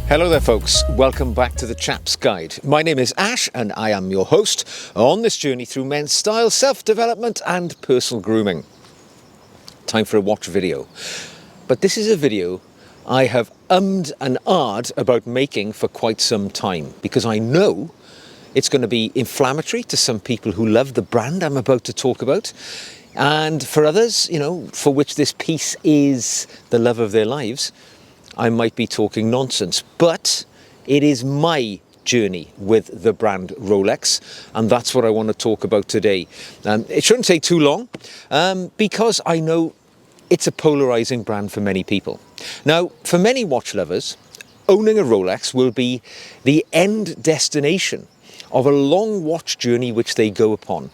Hello there folks, welcome back to the Chap's Guide. My name is Ash and I am your host on this journey through men's style, self-development and personal grooming. Time for a watch video. But this is a video I have ummed and ahed about making for quite some time because I know it's going to be inflammatory to some people who love the brand I'm about to talk about. And for others, for which this piece is the love of their lives, I might be talking nonsense, but it is my journey with the brand Rolex, and that's what I want to talk about today. It shouldn't take too long, because I know it's a polarizing brand for many people. Now, for many watch lovers, owning a Rolex will be the end destination of a long watch journey which they go upon.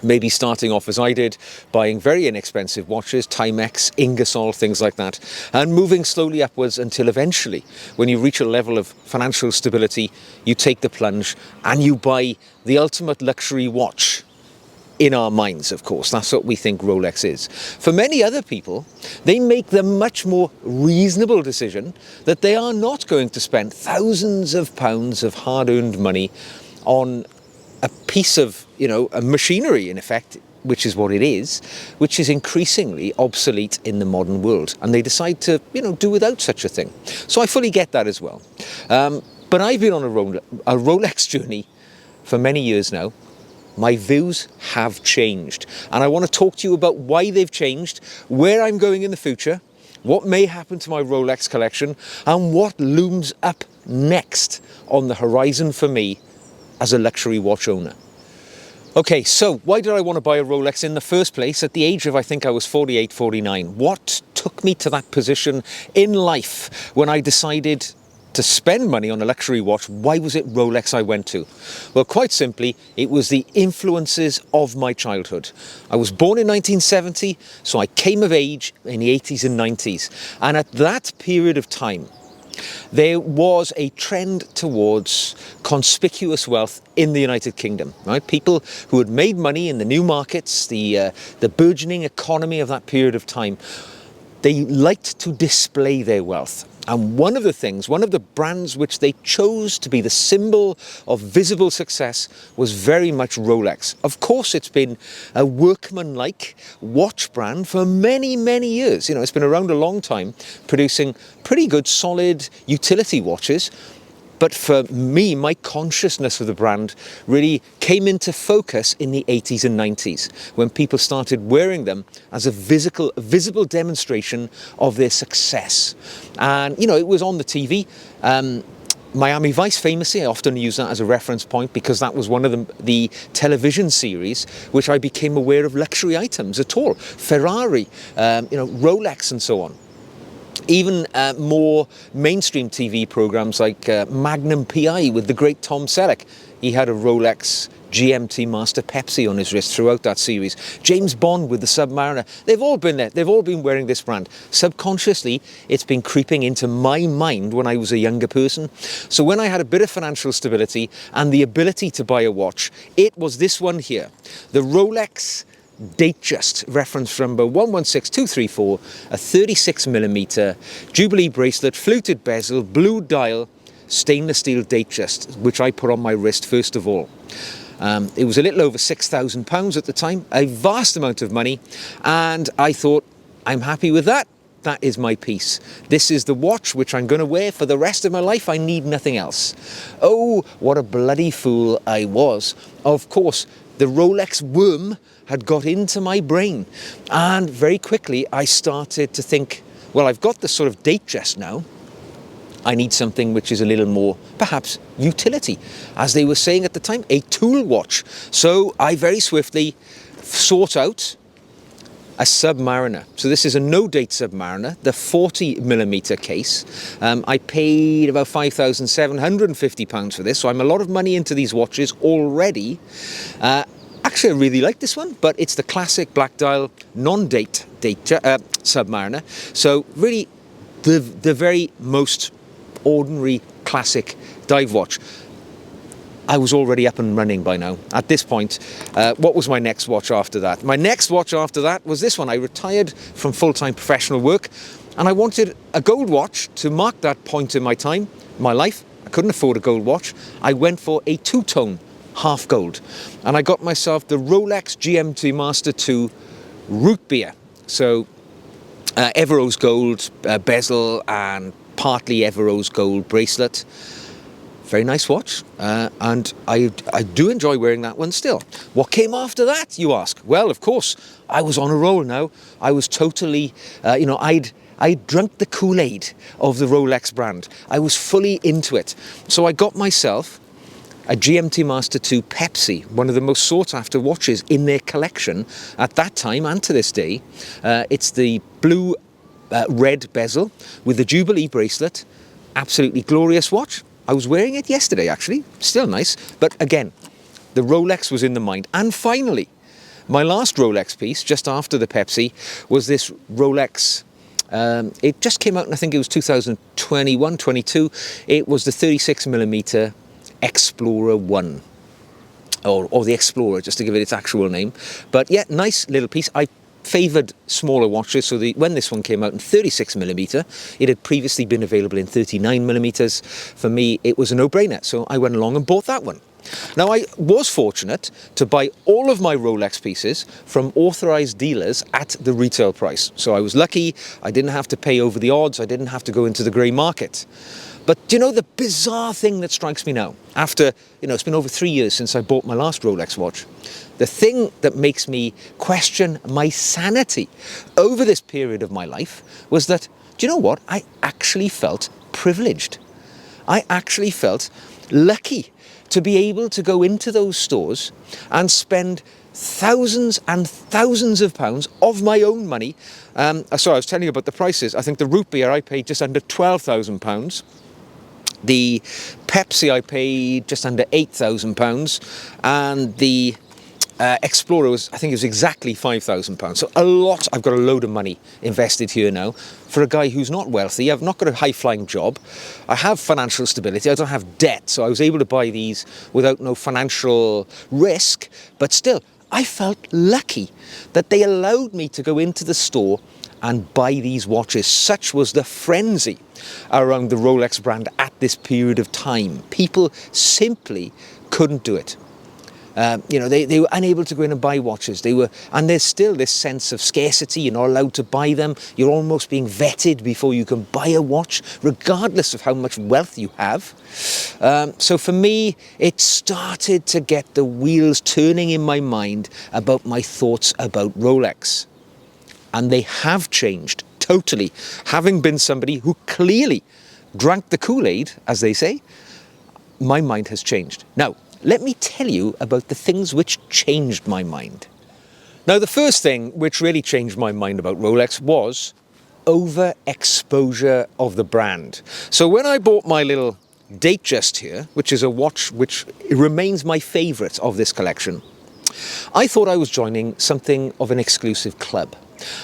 Maybe starting off as I did, buying very inexpensive watches, Timex, Ingersoll, things like that, and moving slowly upwards until eventually, when you reach a level of financial stability, you take the plunge and you buy the ultimate luxury watch. In our minds, of course, that's what we think Rolex is. For many other people, they make the much more reasonable decision that they are not going to spend thousands of pounds of hard-earned money on a piece of, a machinery, in effect, which is what it is, which is increasingly obsolete in the modern world. And they decide to, do without such a thing. So I fully get that as well. But I've been on a Rolex journey for many years now. My views have changed. And I want to talk to you about why they've changed, where I'm going in the future, what may happen to my Rolex collection, and what looms up next on the horizon for me as a luxury watch owner. Okay, so why did I want to buy a Rolex in the first place at the age of, I think I was 48, 49? What took me to that position in life when I decided to spend money on a luxury watch? Why was it Rolex I went to? Well, quite simply, it was the influences of my childhood. I was born in 1970, so I came of age in the 80s and 90s. And at that period of time, there was a trend towards conspicuous wealth in the United Kingdom, right? People who had made money in the new markets, the burgeoning economy of that period of time, they liked to display their wealth. And one of the brands which they chose to be the symbol of visible success was very much Rolex. Of course, it's been a workmanlike watch brand for many, many years. It's been around a long time, producing pretty good, solid utility watches. But for me, my consciousness of the brand really came into focus in the 80s and 90s, when people started wearing them as a visible demonstration of their success. And, it was on the TV. Miami Vice, famously, I often use that as a reference point because that was one of the television series which I became aware of luxury items at all. Ferrari, Rolex and so on. Even more mainstream TV programs like Magnum PI with the great Tom Selleck. He had a Rolex GMT Master Pepsi on his wrist throughout that series. James Bond with the Submariner. They've all been there. They've all been wearing this brand. Subconsciously, it's been creeping into my mind when I was a younger person. So when I had a bit of financial stability and the ability to buy a watch, it was this one here. The Rolex Datejust, reference number 116234, a 36mm Jubilee bracelet, fluted bezel, blue dial, stainless steel Datejust, which I put on my wrist first of all. It was a little over £6,000 at the time, a vast amount of money, and I thought, I'm happy with that. That is my piece. This is the watch which I'm going to wear for the rest of my life. I need nothing else. Oh, what a bloody fool I was. Of course, the Rolex worm had got into my brain. And very quickly, I started to think, well, I've got this sort of Datejust now. I need something which is a little more, perhaps, utility. As they were saying at the time, a tool watch. So I very swiftly sought out a Submariner. So this is a no-date Submariner, the 40mm case. I paid about £5,750 for this, so I'm a lot of money into these watches already. Actually, I really like this one, but it's the classic black dial, non-date Submariner. So really, the very most ordinary classic dive watch. I was already up and running by now. At this point, what was my next watch after that? My next watch after that was this one. I retired from full-time professional work And I wanted a gold watch to mark that point in my time, my life. I couldn't afford a gold watch. I went for a two-tone half gold. And I got myself the Rolex GMT Master 2 root beer. So Everose gold bezel and partly Everose gold bracelet. Very nice watch, and I do enjoy wearing that one still. What came after that, you ask? Well, of course, I was on a roll now. I was totally, I'd drunk the Kool-Aid of the Rolex brand. I was fully into it. So I got myself a GMT Master 2 Pepsi, one of the most sought-after watches in their collection at that time and to this day. It's the blue red bezel with the Jubilee bracelet. Absolutely glorious watch. I was wearing it yesterday, actually. Still nice. But again, the Rolex was in the mind. And finally, my last Rolex piece, just after the Pepsi, was this Rolex. It just came out, and I think it was 2021, 22. It was the 36mm Explorer 1. Or the Explorer, just to give it its actual name. But yeah, nice little piece. I favoured smaller watches, so when this one came out in 36mm, it had previously been available in 39mm. For me, it was a no-brainer, so I went along and bought that one. Now, I was fortunate to buy all of my Rolex pieces from authorised dealers at the retail price. So I was lucky, I didn't have to pay over the odds, I didn't have to go into the grey market. But do you know the bizarre thing that strikes me now? After, it's been over 3 years since I bought my last Rolex watch. The thing that makes me question my sanity over this period of my life was that, do you know what? I actually felt privileged. I actually felt lucky to be able to go into those stores and spend thousands and thousands of pounds of my own money. Sorry, I was telling you about the prices. I think the root beer I paid just under £12,000. The Pepsi I paid just under £8,000, and the Explorer I think it was exactly £5,000. So a lot. I've got a load of money invested here now for a guy who's not wealthy. I've not got a high-flying job. I have financial stability. I don't have debt, so I was able to buy these without no financial risk. But still, I felt lucky that they allowed me to go into the store and buy these watches. Such was the frenzy around the Rolex brand at this period of time. People simply couldn't do it. They were unable to go in and buy watches. And there's still this sense of scarcity. You're not allowed to buy them. You're almost being vetted before you can buy a watch, regardless of how much wealth you have. So for me, it started to get the wheels turning in my mind about my thoughts about Rolex. And they have changed totally. Having been somebody who clearly drank the Kool-Aid, as they say, my mind has changed. Now, let me tell you about the things which changed my mind. Now, the first thing which really changed my mind about Rolex was overexposure of the brand. So when I bought my little Datejust here, which is a watch which remains my favourite of this collection, I thought I was joining something of an exclusive club.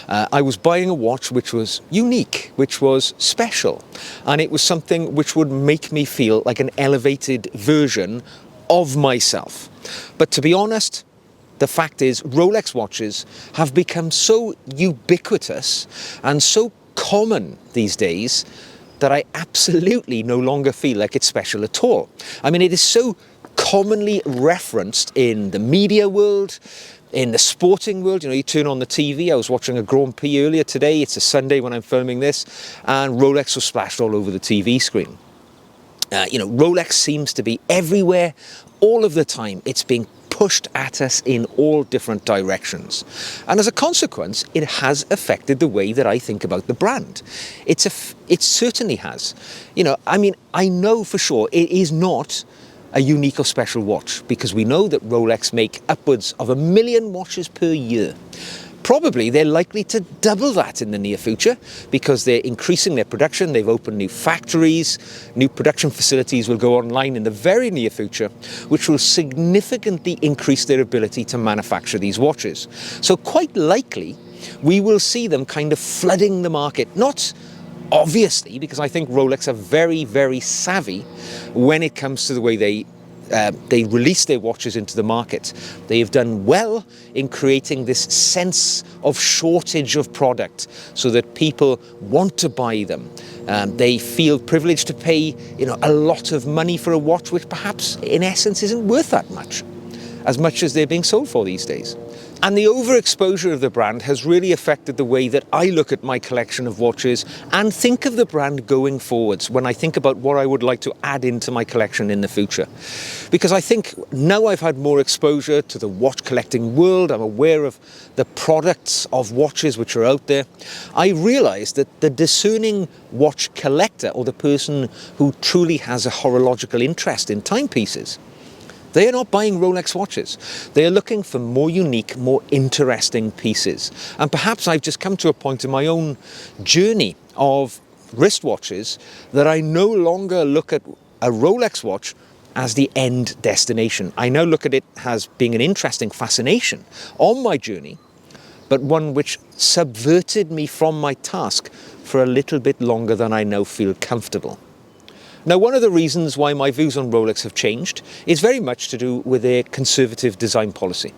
I was buying a watch which was unique, which was special, and it was something which would make me feel like an elevated version of myself. But to be honest, the fact is Rolex watches have become so ubiquitous and so common these days that I absolutely no longer feel like it's special at all. I mean, it is so commonly referenced in the media world, in the sporting world. You turn on the TV. I was watching a Grand Prix earlier today. It's a Sunday when I'm filming this, and Rolex was splashed all over the TV screen. Rolex seems to be everywhere, all of the time. It's being pushed at us in all different directions. And as a consequence, it has affected the way that I think about the brand. It certainly has. I know for sure it is not a unique or special watch, because we know that Rolex make upwards of 1 million watches per year. Probably they're likely to double that in the near future, because they're increasing their production. They've opened new factories, new production facilities will go online in the very near future, which will significantly increase their ability to manufacture these watches. So quite likely we will see them kind of flooding the market. Not obviously, because I think Rolex are very, very savvy when it comes to the way they they release their watches into the market, they have done well in creating this sense of shortage of product so that people want to buy them. They feel privileged to pay, a lot of money for a watch which perhaps in essence isn't worth that much as they're being sold for these days. And the overexposure of the brand has really affected the way that I look at my collection of watches and think of the brand going forwards when I think about what I would like to add into my collection in the future. Because I think now I've had more exposure to the watch collecting world, I'm aware of the products of watches which are out there, I realise that the discerning watch collector, or the person who truly has a horological interest in timepieces, they are not buying Rolex watches. They are looking for more unique, more interesting pieces. And perhaps I've just come to a point in my own journey of wristwatches that I no longer look at a Rolex watch as the end destination. I now look at it as being an interesting fascination on my journey, but one which subverted me from my task for a little bit longer than I now feel comfortable. Now, one of the reasons why my views on Rolex have changed is very much to do with their conservative design policy.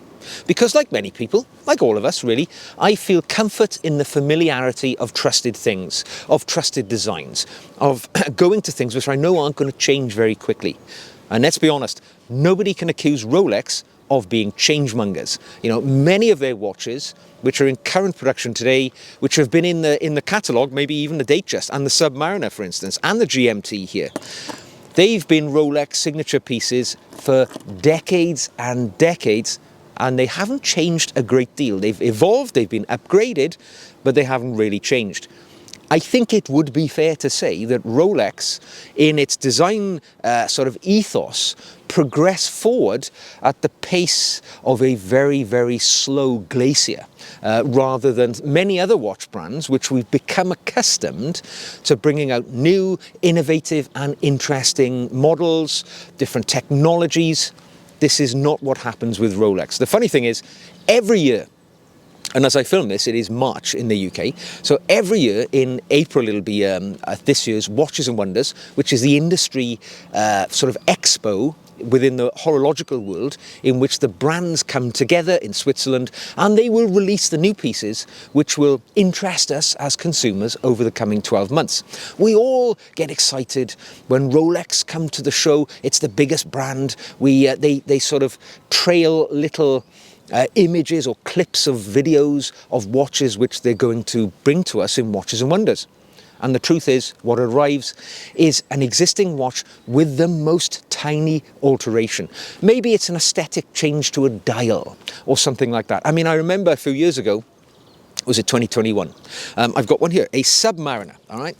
Because like many people, like all of us really, I feel comfort in the familiarity of trusted things, of trusted designs, of going to things which I know aren't going to change very quickly. And let's be honest, nobody can accuse Rolex of being changemongers. Many of their watches, which are in current production today, which have been in the catalogue, maybe even the Datejust, and the Submariner, for instance, and the GMT here, they've been Rolex signature pieces for decades and decades, and they haven't changed a great deal. They've evolved, they've been upgraded, but they haven't really changed. I think it would be fair to say that Rolex, in its design sort of ethos, progressed forward at the pace of a very, very slow glacier, rather than many other watch brands which we've become accustomed to bringing out new, innovative and interesting models, different technologies. This is not what happens with Rolex. The funny thing is, every year, and as I film this, it is March in the UK. So every year in April, it'll be this year's Watches and Wonders, which is the industry sort of expo within the horological world, in which the brands come together in Switzerland and they will release the new pieces which will interest us as consumers over the coming 12 months. We all get excited when Rolex come to the show. It's the biggest brand. They sort of trail little images or clips of videos of watches which they're going to bring to us in Watches and Wonders. And the truth is, what arrives is an existing watch with the most tiny alteration. Maybe it's an aesthetic change to a dial or something like that. I mean, I remember a few years ago, was it 2021? I've got one here, a Submariner, all right?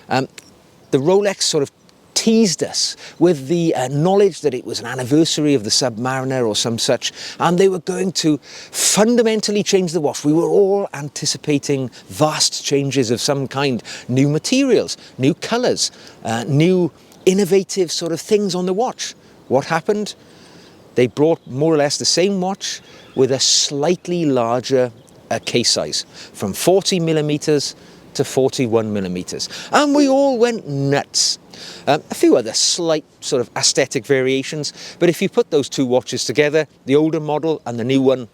The Rolex sort of teased us with the knowledge that it was an anniversary of the Submariner or some such, and they were going to fundamentally change the watch. We were all anticipating vast changes of some kind, new materials, new colours, new innovative sort of things on the watch. What happened? They brought more or less the same watch with a slightly larger case size, from 40 millimeters to 41 millimeters. And we all went nuts. A few other slight sort of aesthetic variations, but if you put those two watches together, the older model and the new one,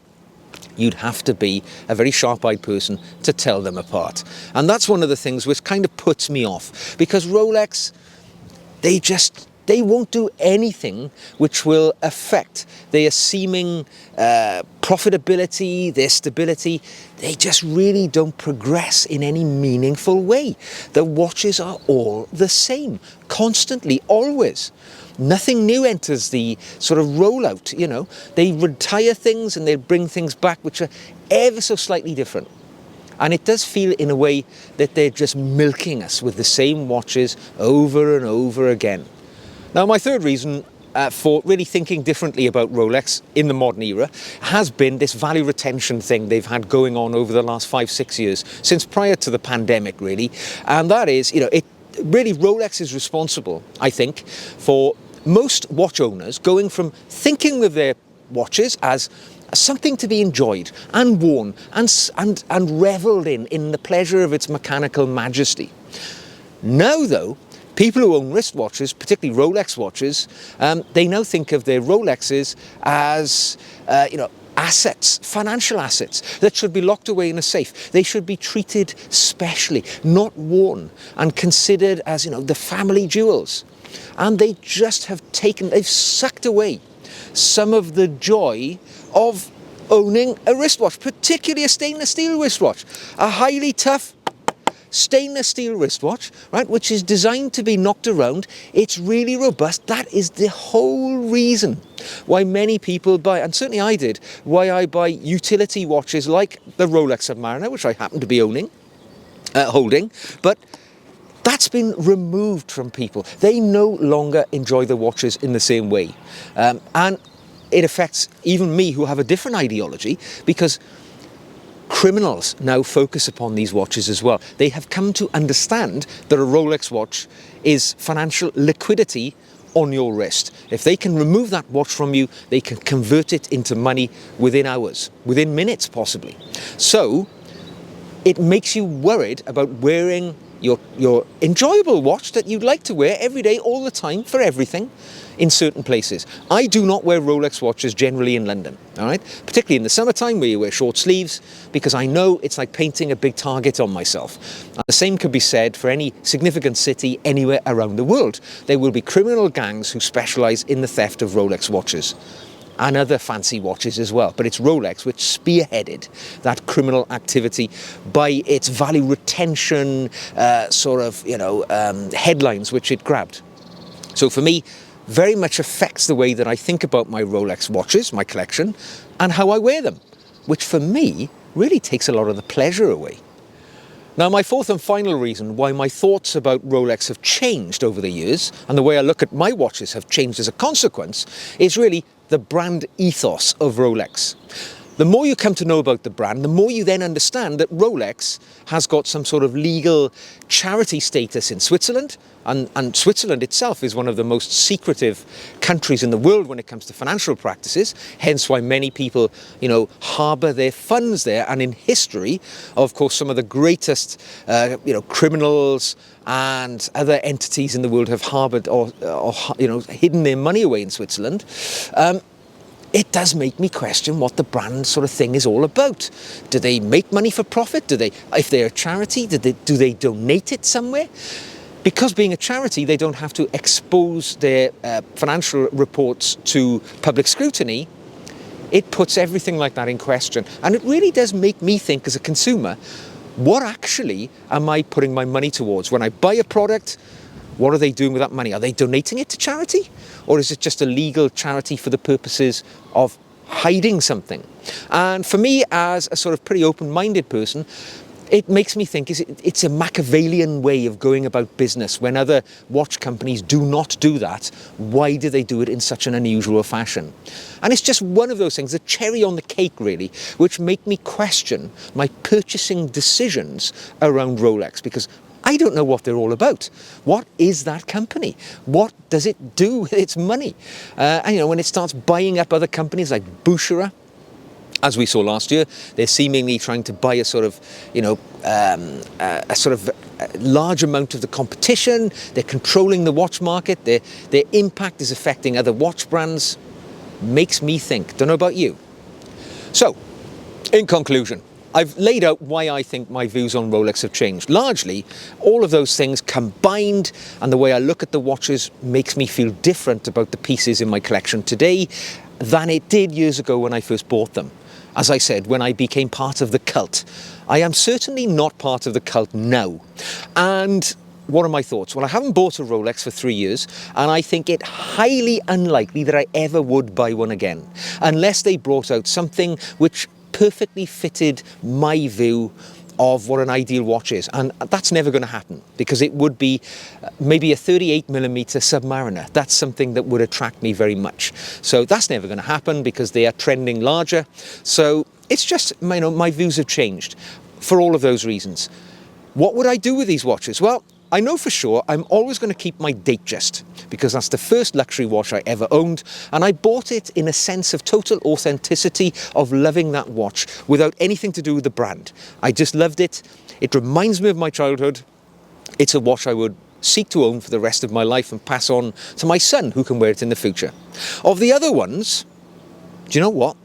you'd have to be a very sharp-eyed person to tell them apart. And that's one of the things which kind of puts me off, because Rolex, they won't do anything which will affect their seeming profitability, their stability. They just really don't progress in any meaningful way. The watches are all the same, constantly, always. Nothing new enters the sort of rollout, They retire things and they bring things back which are ever so slightly different. And it does feel in a way that they're just milking us with the same watches over and over again. Now, my third reason for really thinking differently about Rolex in the modern era has been this value retention thing they've had going on over the last 5-6 years, since prior to the pandemic, really. And that is, Rolex is responsible, I think, for most watch owners going from thinking of their watches as something to be enjoyed and worn and revelled in the pleasure of its mechanical majesty. Now, though, People who own wristwatches, particularly Rolex watches, they now think of their Rolexes as, assets, financial assets that should be locked away in a safe. They should be treated specially, not worn, and considered as, the family jewels. And they just they've sucked away some of the joy of owning a wristwatch, particularly a stainless steel wristwatch, a highly tough stainless steel wristwatch, right, which is designed to be knocked around. It's really robust. That is the whole reason why many people buy, and certainly I did, why I buy utility watches like the Rolex Submariner, which I happen to be holding, but that's been removed from people. They no longer enjoy the watches in the same way. And it affects even me, who have a different ideology, because criminals now focus upon these watches as well. They have come to understand that a Rolex watch is financial liquidity on your wrist. If they can remove that watch from you, they can convert it into money within hours, within minutes possibly. So it makes you worried about wearing your enjoyable watch that you'd like to wear every day, all the time, for everything, in certain places. I do not wear Rolex watches generally in London, all right? Particularly in the summertime where you wear short sleeves, because I know it's like painting a big target on myself. And the same could be said for any significant city anywhere around the world. There will be criminal gangs who specialise in the theft of Rolex watches and other fancy watches as well. But it's Rolex which spearheaded that criminal activity by its value retention headlines which it grabbed. So for me, very much affects the way that I think about my Rolex watches, my collection, and how I wear them, which for me really takes a lot of the pleasure away. Now, my fourth and final reason why my thoughts about Rolex have changed over the years, and the way I look at my watches have changed as a consequence, is really the brand ethos of Rolex. The more you come to know about the brand, the more you then understand that Rolex has got some sort of legal charity status in Switzerland, and Switzerland itself is one of the most secretive countries in the world when it comes to financial practices, hence why many people, harbour their funds there. And in history, of course, some of the greatest, criminals and other entities in the world have harboured or hidden their money away in Switzerland. It does make me question what the brand sort of thing is all about. Do they make money for profit? If they're a charity, do they donate it somewhere? Because being a charity, they don't have to expose their financial reports to public scrutiny. It puts everything like that in question. And it really does make me think as a consumer, what actually am I putting my money towards? When I buy a product, what are they doing with that money? Are they donating it to charity? Or is it just a legal charity for the purposes of hiding something? And for me, as a sort of pretty open-minded person, it makes me think it's a Machiavellian way of going about business. When other watch companies do not do that, why do they do it in such an unusual fashion? And it's just one of those things, a cherry on the cake really, which make me question my purchasing decisions around Rolex, because I don't know what they're all about. What is that company? What does it do with its money? And when it starts buying up other companies like Boucherat, as we saw last year, they're seemingly trying to buy a large amount of the competition. They're controlling the watch market. Their impact is affecting other watch brands. Makes me think. Don't know about you. So, in conclusion, I've laid out why I think my views on Rolex have changed. Largely, all of those things combined, and the way I look at the watches makes me feel different about the pieces in my collection today than it did years ago when I first bought them. As I said, when I became part of the cult. I am certainly not part of the cult now. And what are my thoughts? Well, I haven't bought a Rolex for 3 years, and I think it highly unlikely that I ever would buy one again, unless they brought out something which perfectly fitted my view of what an ideal watch is. And that's never going to happen, because it would be maybe a 38mm Submariner. That's something that would attract me very much. So that's never going to happen because they are trending larger. So it's just, my views have changed for all of those reasons. What would I do with these watches? Well, I know for sure I'm always going to keep my Datejust, because that's the first luxury watch I ever owned, and I bought it in a sense of total authenticity of loving that watch without anything to do with the brand. I just loved it. It reminds me of my childhood. It's a watch I would seek to own for the rest of my life and pass on to my son, who can wear it in the future. Of the other ones, do you know what?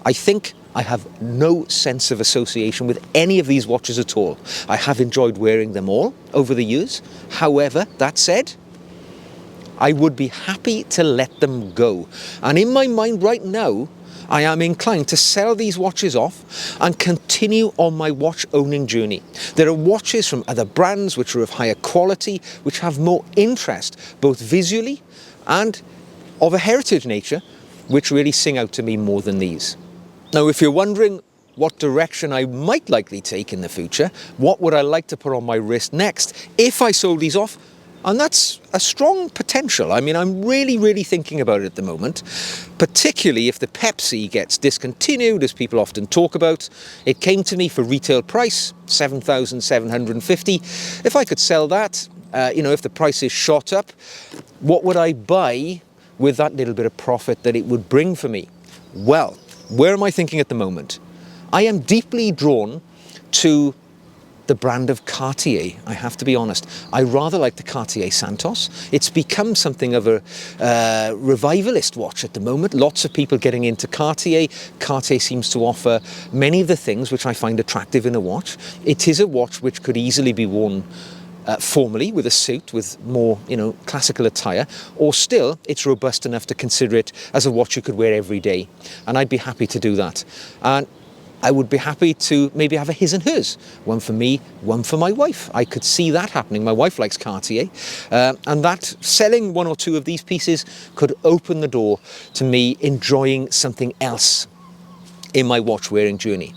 I think I have no sense of association with any of these watches at all. I have enjoyed wearing them all over the years. However, that said, I would be happy to let them go. And in my mind right now, I am inclined to sell these watches off and continue on my watch owning journey. There are watches from other brands which are of higher quality, which have more interest, both visually and of a heritage nature, which really sing out to me more than these. Now, if you're wondering what direction I might likely take in the future, what would I like to put on my wrist next if I sold these off? And that's a strong potential. I mean, I'm really thinking about it at the moment, particularly if the Pepsi gets discontinued, as people often talk about. It came to me for retail price, $7,750. If I could sell that, if the price is shot up, what would I buy with that little bit of profit that it would bring for me? Well, where am I thinking at the moment? I am deeply drawn to the brand of Cartier, I have to be honest. I rather like the Cartier Santos. It's become something of a revivalist watch at the moment. Lots of people getting into Cartier. Cartier seems to offer many of the things which I find attractive in a watch. It is a watch which could easily be worn formally with a suit, with more, classical attire, or still it's robust enough to consider it as a watch you could wear every day. And I'd be happy to do that. And I would be happy to maybe have a his and hers. One for me, one for my wife. I could see that happening. My wife likes Cartier. And that selling one or two of these pieces could open the door to me enjoying something else in my watch wearing journey.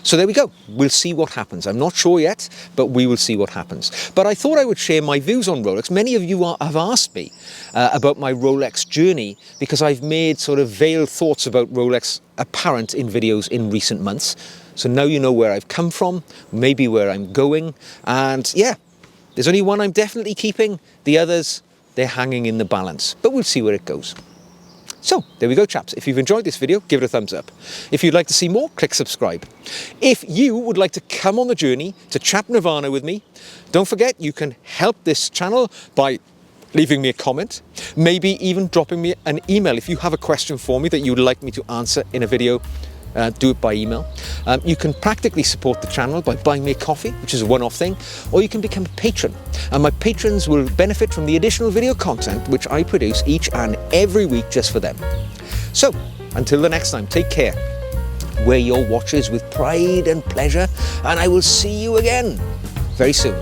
So there we go. We'll see what happens. I'm not sure yet, but we will see what happens. But I thought I would share my views on Rolex. Many of you have asked me about my Rolex journey because I've made sort of veiled thoughts about Rolex apparent in videos in recent months. So now you know where I've come from, maybe where I'm going. And yeah, there's only one I'm definitely keeping. The others, they're hanging in the balance. But we'll see where it goes. So, there we go, chaps. If you've enjoyed this video, give it a thumbs up. If you'd like to see more, click subscribe. If you would like to come on the journey to Chap Nirvana with me, don't forget you can help this channel by leaving me a comment, maybe even dropping me an email. If you have a question for me that you would like me to answer in a video, do it by email. You can practically support the channel by buying me a coffee, which is a one-off thing, or you can become a patron. And my patrons will benefit from the additional video content which I produce each and every week just for them. So, until the next time, take care. Wear your watches with pride and pleasure, and I will see you again very soon.